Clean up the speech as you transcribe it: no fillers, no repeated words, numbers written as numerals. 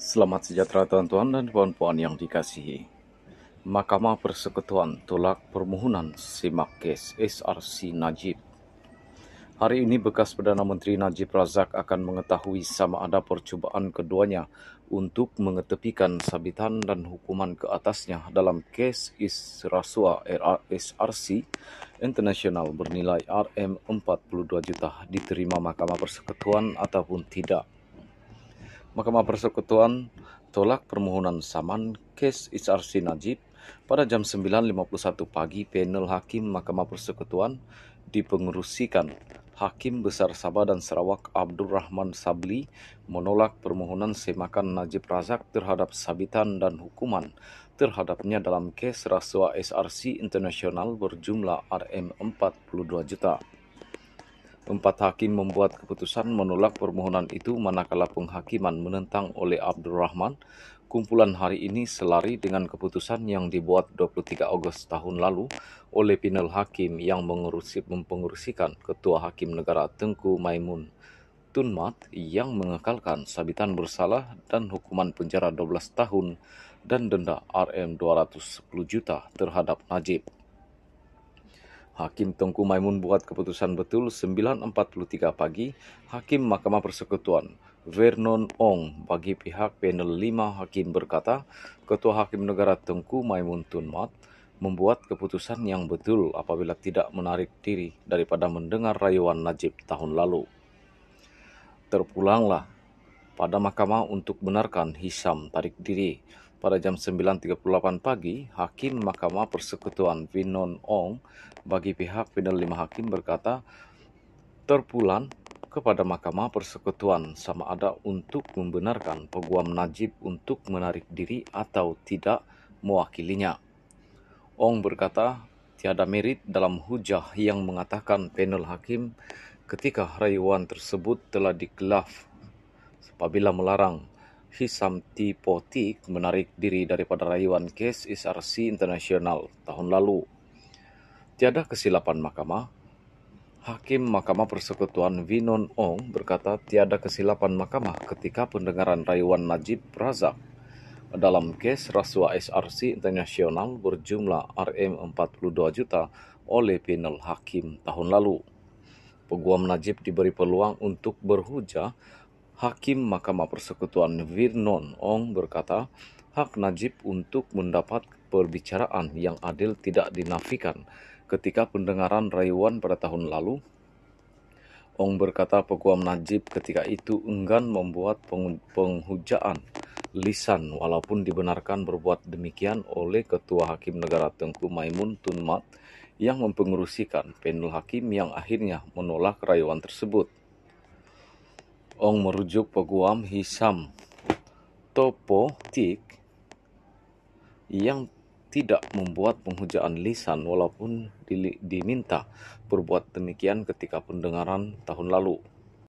Selamat sejahtera tuan-tuan dan puan-puan yang dikasihi. Mahkamah Persekutuan tolak permohonan simak kes SRC Najib. Hari ini bekas Perdana Menteri Najib Razak akan mengetahui sama ada percubaan keduanya untuk mengetepikan sabitan dan hukuman ke atasnya dalam kes Israsua SRC Internasional bernilai Rm42 juta diterima Mahkamah Persekutuan ataupun tidak. Mahkamah Persekutuan tolak permohonan saman kes SRC Najib pada jam 9.51 pagi. Panel Hakim Mahkamah Persekutuan dipengerusikan Hakim Besar Sabah dan Sarawak Abdul Rahman Sabli menolak permohonan semakan Najib Razak terhadap sabitan dan hukuman terhadapnya dalam kes rasuah SRC Internasional berjumlah Rm42 juta. 4 hakim membuat keputusan menolak permohonan itu manakala penghakiman menentang oleh Abdul Rahman. Kumpulan hari ini selari dengan keputusan yang dibuat 23 Ogos tahun lalu oleh panel hakim yang mempengerusikan Ketua Hakim Negara Tengku Maimun Tun Mat yang mengekalkan sabitan bersalah dan hukuman penjara 12 tahun dan denda Rm210 juta terhadap Najib. Hakim Tengku Maimun buat keputusan betul 9.43 pagi. Hakim Mahkamah Persekutuan Vernon Ong bagi pihak panel 5 hakim berkata, Ketua Hakim Negara Tengku Maimun Tun Mat membuat keputusan yang betul apabila tidak menarik diri daripada mendengar rayuan Najib tahun lalu. Terpulanglah pada mahkamah untuk benarkan Hisam tarik diri. Pada jam 9.38 pagi, Hakim Mahkamah Persekutuan Vernon Ong bagi pihak panel 5 hakim berkata, terpulang kepada Mahkamah Persekutuan sama ada untuk membenarkan peguam Najib untuk menarik diri atau tidak mewakilinya. Ong berkata, tiada merit dalam hujah yang mengatakan panel hakim ketika rayuan tersebut telah dikhilaf apabila melarang Hisam Tipotik menarik diri daripada rayuan kes SRC Internasional tahun lalu. Tiada kesilapan mahkamah. Hakim Mahkamah Persekutuan Vernon Ong berkata tiada kesilapan mahkamah ketika pendengaran rayuan Najib Razak dalam kes rasuah SRC Internasional berjumlah Rm42 juta oleh panel hakim tahun lalu. Peguam Najib diberi peluang untuk berhujah. Hakim Mahkamah Persekutuan Vernon Ong berkata, hak Najib untuk mendapat perbicaraan yang adil tidak dinafikan ketika pendengaran rayuan pada tahun lalu. Ong berkata peguam Najib ketika itu enggan membuat penghujaan lisan walaupun dibenarkan berbuat demikian oleh Ketua Hakim Negara Tengku Maimun Tun Mat yang mempengerusikan panel hakim yang akhirnya menolak rayuan tersebut. Ong merujuk peguam Hisam Tipotik yang tidak membuat penghujaan lisan walaupun diminta berbuat demikian ketika pendengaran tahun lalu.